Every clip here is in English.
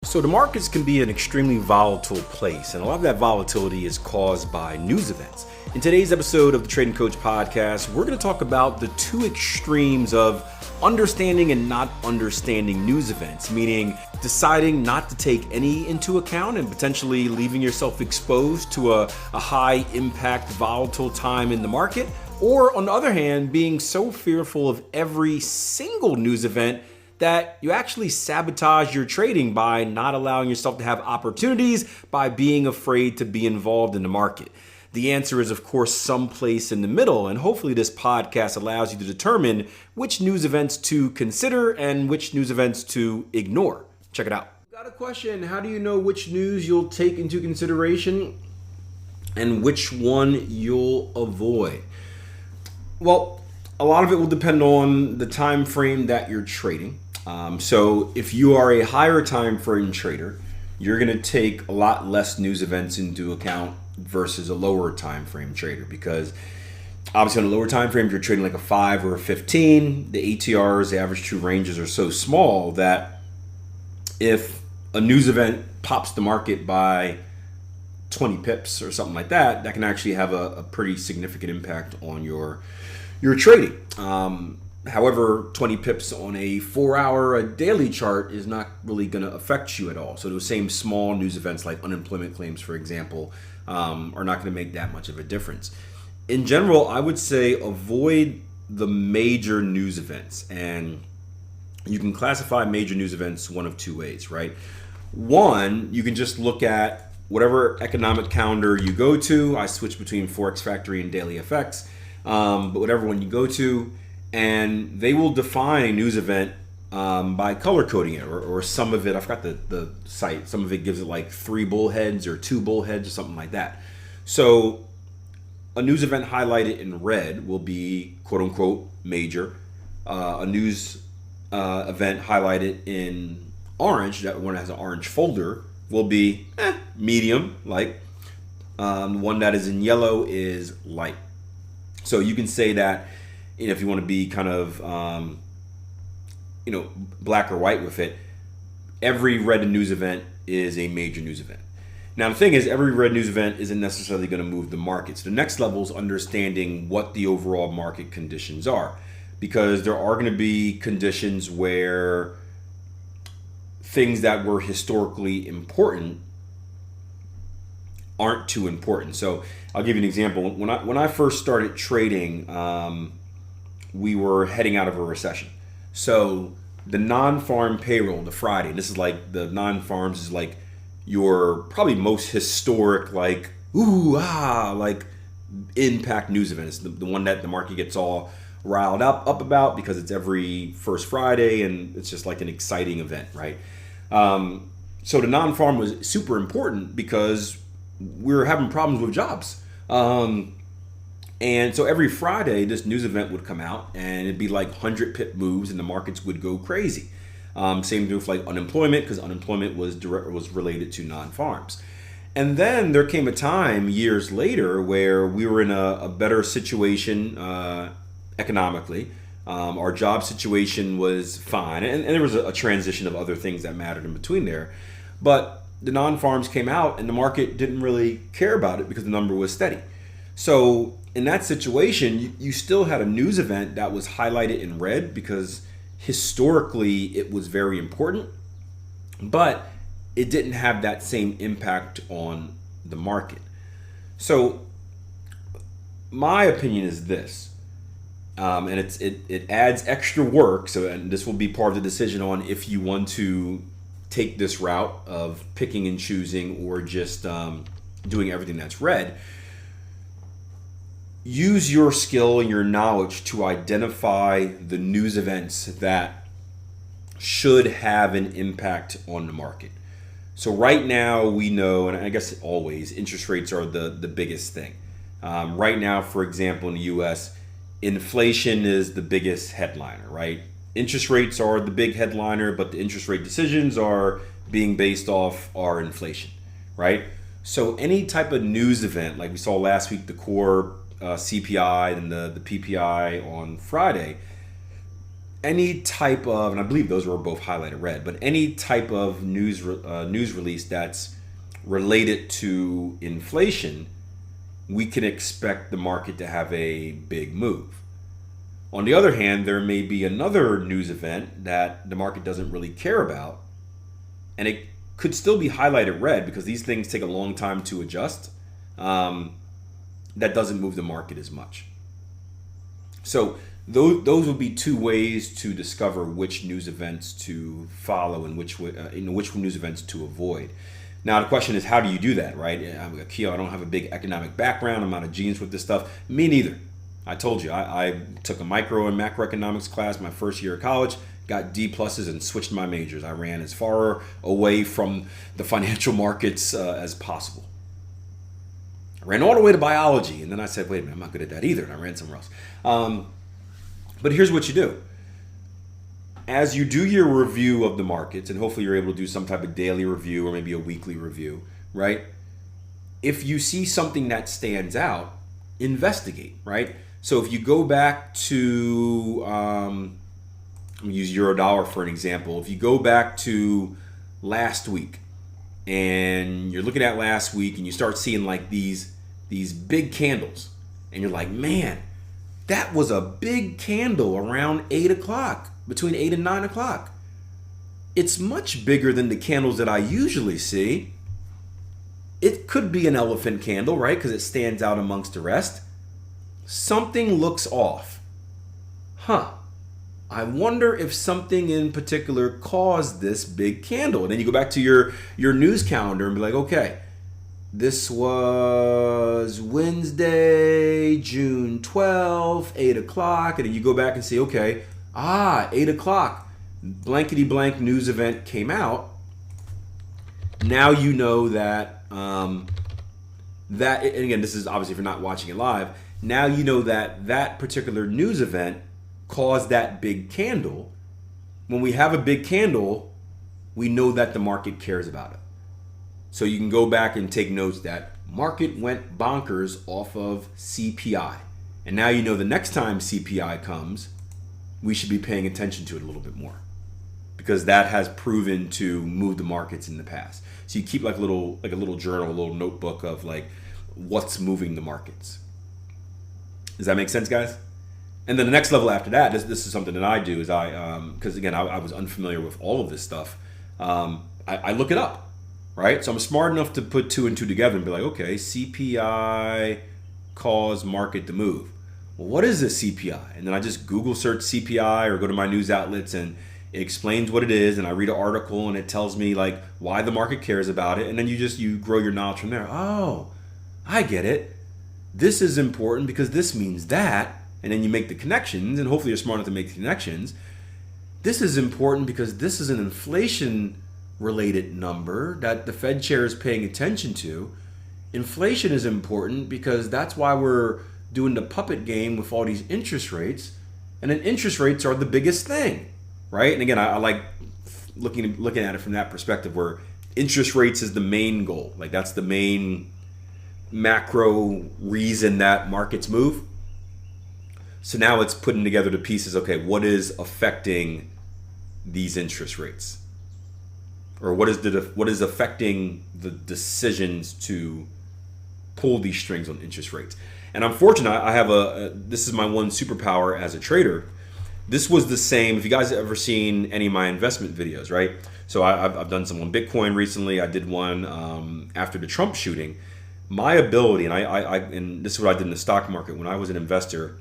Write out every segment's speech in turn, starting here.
So the markets can be an extremely volatile place, and a lot of that volatility is caused by news events. In today's episode of the Trading Coach podcast, we're going to talk about the two extremes of understanding and not understanding news events, meaning deciding not to take any into account and potentially leaving yourself exposed to a high impact volatile time in the market, or on the other hand, being so fearful of every single news event that you actually sabotage your trading by not allowing yourself to have opportunities, by being afraid to be involved in the market. The answer is, of course, someplace in the middle, and hopefully this podcast allows you to determine which news events to consider and which news events to ignore. Check it out. Got a question. How do you know which news you'll take into consideration and which one you'll avoid? Well, a lot of it will depend on the time frame that you're trading. So if you are a higher time frame trader, you're going to take a lot less news events into account versus a lower time frame trader, because obviously on a lower time frame, if you're trading like a 5 or a 15, the ATRs, the average true ranges, are so small that if a news event pops the market by 20 pips or something like that, that can actually have a pretty significant impact on your trading. However, 20 pips on a 4-hour daily chart is not really going to affect you at all. So those same small news events like unemployment claims, for example, are not going to make that much of a difference. In general, I would say avoid the major news events. And you can classify major news events one of two ways, right? One, you can just look at whatever economic calendar you go to. I switch between Forex Factory and Daily FX, but whatever one you go to, and they will define a news event by color coding it, or some of it, I forgot the site, some of it gives it like 3 bullheads or 2 bullheads or something like that. So a news event highlighted in red will be quote unquote major. A news event highlighted in orange, that one has an orange folder, will be medium, like. One that is in yellow is light. So you can say that, if you want to be kind of, black or white with it, every red news event is a major news event. Now, the thing is, every red news event isn't necessarily going to move the markets. The next level is understanding what the overall market conditions are, because there are going to be conditions where things that were historically important aren't too important. So I'll give you an example. When I first started trading, we were heading out of a recession. So the non-farm payroll, the Friday, this is like the non-farms is like your probably most historic, like, like impact news event. It's the one that the market gets all riled up about because it's every first Friday and it's just like an exciting event, right? So the non-farm was super important because we were having problems with jobs. And so every Friday, this news event would come out and it'd be like 100 pip moves and the markets would go crazy. Same thing with like unemployment, because unemployment was related to non-farms. And then there came a time years later where we were in a better situation economically. Our job situation was fine. And there was a transition of other things that mattered in between there. But the non-farms came out and the market didn't really care about it because the number was steady. So in that situation, you still had a news event that was highlighted in red because historically it was very important, but it didn't have that same impact on the market. So my opinion is this, and it adds extra work. So, and this will be part of the decision on if you want to take this route of picking and choosing or just doing everything that's red. Use your skill and your knowledge to identify the news events that should have an impact on the market. So right now we know, and I guess always, interest rates are the biggest thing. Right now, for example, in the US, inflation is the biggest headliner, right? Interest rates are the big headliner, but the interest rate decisions are being based off our inflation, right? So any type of news event, like we saw last week, the core CPI and the PPI on Friday, any type of, and I believe those were both highlighted red, but any type of news release that's related to inflation, we can expect the market to have a big move. On the other hand, there may be another news event that the market doesn't really care about, and it could still be highlighted red because these things take a long time to adjust. That doesn't move the market as much. So those would be two ways to discover which news events to follow and which news events to avoid. Now the question is, how do you do that, right? Akil, I don't have a big economic background. I'm out of genes with this stuff. Me neither. I told you, I took a micro and macroeconomics class my first year of college, got D pluses and switched my majors. I ran as far away from the financial markets as possible. I ran all the way to biology, and then I said, wait a minute, I'm not good at that either, and I ran somewhere else. But here's what you do. As you do your review of the markets, and hopefully you're able to do some type of daily review or maybe a weekly review, right? If you see something that stands out, investigate, right? So if you go back to, I'm gonna use Eurodollar for an example. If you go back to last week, and you're looking at last week and you start seeing like these big candles, and you're like, man, that was a big candle around 8 o'clock, between 8 and 9 o'clock. It's much bigger than the candles that I usually see. It could be an elephant candle, right? Because it stands out amongst the rest. Something looks off. I wonder if something in particular caused this big candle. And then you go back to your news calendar and be like, okay, this was Wednesday, June 12th, 8 o'clock. And then you go back and say, okay, 8 o'clock, blankety blank news event came out. Now you know that, and again, this is obviously if you're not watching it live, now you know that that particular news event caused that big candle. When we have a big candle, we know that the market cares about it. So you can go back and take notes that market went bonkers off of CPI. And now you know the next time CPI comes, we should be paying attention to it a little bit more, because that has proven to move the markets in the past. So you keep like a little journal, a little notebook of like what's moving the markets. Does that make sense, guys? And then the next level after that, this is something that I do, is because again, I was unfamiliar with all of this stuff. I look it up, right? So I'm smart enough to put 2 and 2 together and be like, okay, CPI caused market to move. Well, what is a CPI? And then I just Google search CPI or go to my news outlets, and it explains what it is. And I read an article and it tells me like why the market cares about it. And then you grow your knowledge from there. Oh, I get it. This is important because this means that. And then you make the connections, and hopefully you're smart enough to make the connections. This is important because this is an inflation-related number that the Fed chair is paying attention to. Inflation is important because that's why we're doing the puppet game with all these interest rates. And then interest rates are the biggest thing, right? And again, I like looking at it from that perspective, where interest rates is the main goal. Like that's the main macro reason that markets move. So now it's putting together the pieces. Okay, what is affecting these interest rates, or what is affecting the decisions to pull these strings on interest rates? And I'm fortunate. I have this is my one superpower as a trader. This was the same. If you guys have ever seen any of my investment videos, right? So I've done some on Bitcoin recently. I did one after the Trump shooting. My ability, and this is what I did in the stock market when I was an investor.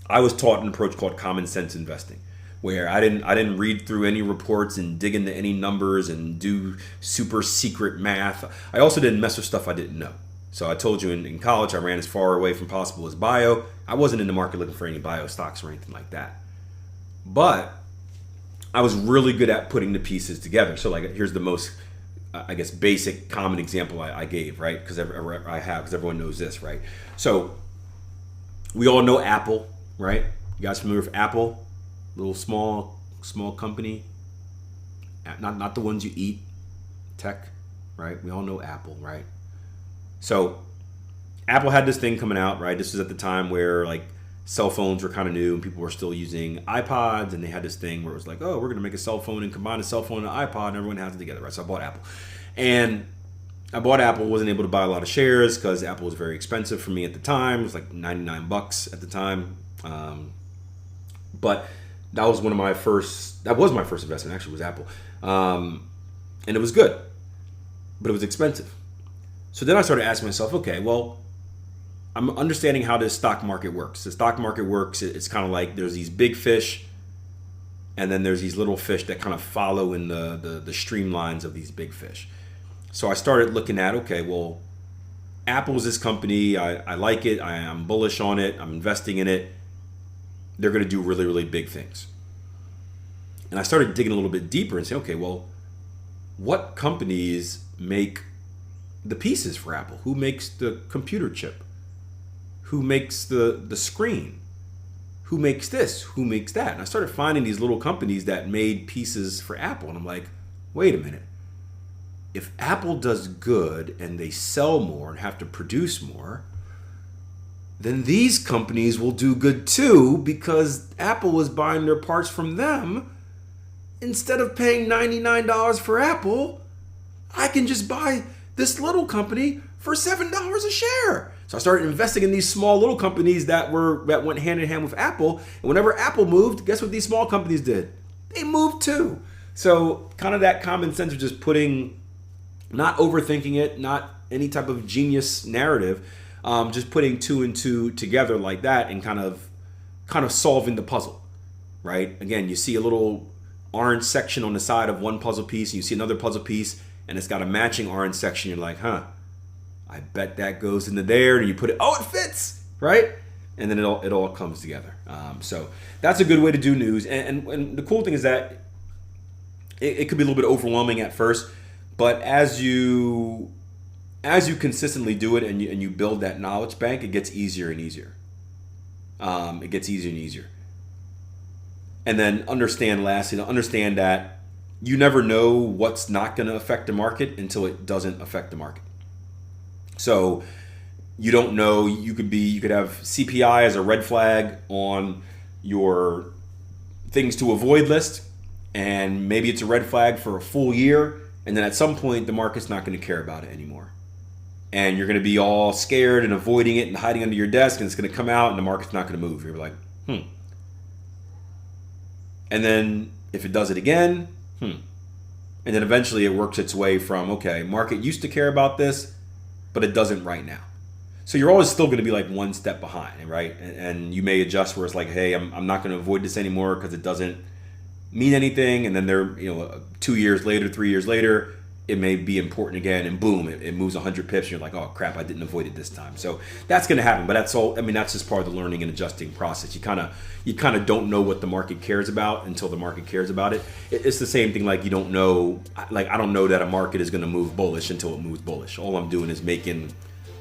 I was taught an approach called common sense investing, where I didn't read through any reports and dig into any numbers and do super secret math. I also didn't mess with stuff I didn't know. So I told you in college I ran as far away from possible as bio. I wasn't in the market looking for any bio stocks or anything like that. But I was really good at putting the pieces together. So like here's the most, I guess, basic common example I gave, right? Because everyone knows this, right? So we all know Apple. Right? You guys familiar with Apple? Little small company. Not the ones you eat. Tech, right? We all know Apple, right? So Apple had this thing coming out, right? This was at the time where like cell phones were kind of new and people were still using iPods, and they had this thing where it was like, oh, we're going to make a cell phone and combine a cell phone and an iPod and everyone has it together, right? So I bought Apple. And I bought Apple, wasn't able to buy a lot of shares because Apple was very expensive for me at the time. It was like $99 at the time. But that was my first investment, actually, was Apple. And it was good, but it was expensive. So then I started asking myself, okay, well, I'm understanding how this stock market works. The stock market works, it's kind of like there's these big fish, and then there's these little fish that kind of follow in the streamlines of these big fish. So I started looking at, okay, well, Apple's this company. I like it. I'm bullish on it. I'm investing in it. They're going to do really, really big things. And I started digging a little bit deeper and saying, okay, well, what companies make the pieces for Apple? Who makes the computer chip? Who makes the screen? Who makes this? Who makes that? And I started finding these little companies that made pieces for Apple. And I'm like, wait a minute. If Apple does good and they sell more and have to produce more, then these companies will do good too, because Apple is buying their parts from them. Instead of paying $99 for Apple, I can just buy this little company for $7 a share. So I started investing in these small little companies that went hand in hand with Apple. And whenever Apple moved, guess what these small companies did? They moved too. So kind of that common sense of just not overthinking it, not any type of genius narrative, just putting two and two together like that and kind of solving the puzzle, right? Again, you see a little orange section on the side of one puzzle piece, and you see another puzzle piece, and it's got a matching orange section. You're like, I bet that goes into there, and you put it, it fits, right? And then it all comes together. So that's a good way to do news. And the cool thing is that it could be a little bit overwhelming at first, but as you consistently do it and you build that knowledge bank, it gets easier and easier. It gets easier and easier. And then understand that you never know what's not going to affect the market until it doesn't affect the market. So you don't know, you could have CPI as a red flag on your things to avoid list, and maybe it's a red flag for a full year, and then at some point the market's not going to care about it anymore. And you're going to be all scared and avoiding it and hiding under your desk, and it's going to come out and the market's not going to move. You're like, And then if it does it again, And then eventually it works its way from, okay, market used to care about this, but it doesn't right now. So you're always still going to be like one step behind, right? And you may adjust where it's like, hey, I'm not going to avoid this anymore because it doesn't mean anything. And then 2 years later, 3 years later, it may be important again, and boom, it moves 100 pips. And you're like, oh crap, I didn't avoid it this time. So that's going to happen. But that's all. I mean, that's just part of the learning and adjusting process. You kind of don't know what the market cares about until the market cares about it. It's the same thing. Like you don't know. Like I don't know that a market is going to move bullish until it moves bullish. All I'm doing is making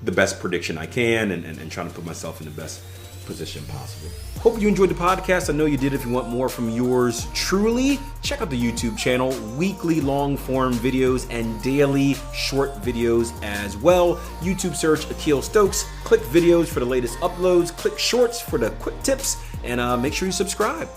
the best prediction I can and trying to put myself in the best position possible. Hope you enjoyed the podcast. I know you did. If you want more from yours truly, check out the YouTube channel, weekly long form videos and daily short videos as well. YouTube search Akil Stokes, click videos for the latest uploads, click shorts for the quick tips, and make sure you subscribe.